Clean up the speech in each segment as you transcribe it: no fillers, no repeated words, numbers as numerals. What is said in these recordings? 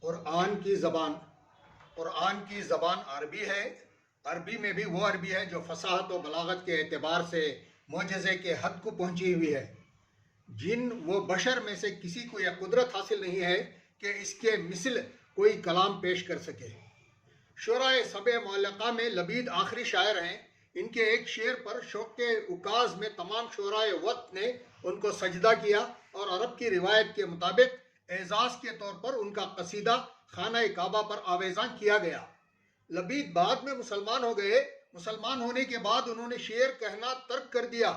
قرآن کی زبان عربی ہے. عربی میں بھی وہ عربی ہے جو فصاحت و بلاغت کے اعتبار سے معجزے کے حد کو پہنچی ہوئی ہے. جن و بشر میں سے کسی کو یہ قدرت حاصل نہیں ہے کہ اس کے مثل کوئی کلام پیش کر سکے. شعرائے سبع معلقہ میں لبید آخری شاعر ہیں. ان کے ایک شعر پر شوق اکاز میں تمام شعرائے وقت نے ان کو سجدہ کیا اور عرب کی روایت کے مطابق اعزاز کے طور پر ان کا قصیدہ خانہ کعبہ پر آویزاں کیا گیا. لبید بعد میں مسلمان ہو گئے. مسلمان ہونے کے بعد انہوں نے شعر کہنا ترک کر دیا.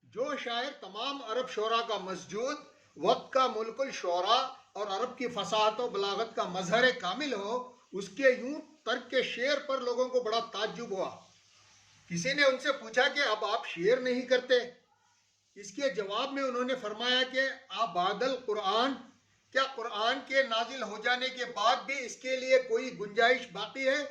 جو شاعر تمام عرب شعراء کا مسجود، وقت کا ملک الشعراء اور عرب کی فصاحت و بلاغت کا مظہر کامل ہو، اس کے یوں ترک کے شعر پر لوگوں کو بڑا تعجب ہوا. کسی نے ان سے پوچھا کہ اب آپ شعر نہیں کرتے؟ اس کے جواب میں انہوں نے فرمایا کہ بعد القرآن، کیا قرآن کے نازل ہو جانے کے بعد بھی اس کے لیے کوئی گنجائش باقی ہے؟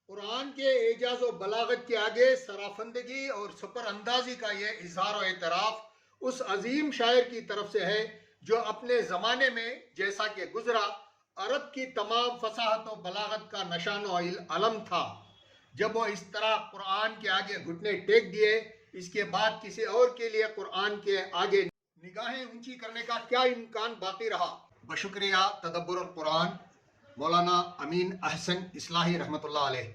قرآن کے اعجاز و بلاغت کے آگے سرافندگی اور سپر اندازی کا یہ اظہار و اعتراف اس عظیم شاعر کی طرف سے ہے جو اپنے زمانے میں جیسا کہ گزرا عرب کی تمام فصاحت و بلاغت کا نشان و علم تھا. جب وہ اس طرح قرآن کے آگے گھٹنے ٹیک دیے، اس کے بعد کسی اور کے لیے قرآن کے آگے نگاہیں اونچی کرنے کا کیا امکان باقی رہا؟ بشکریہ تدبر القرآن، مولانا امین احسن اصلاحی رحمۃ اللہ علیہ.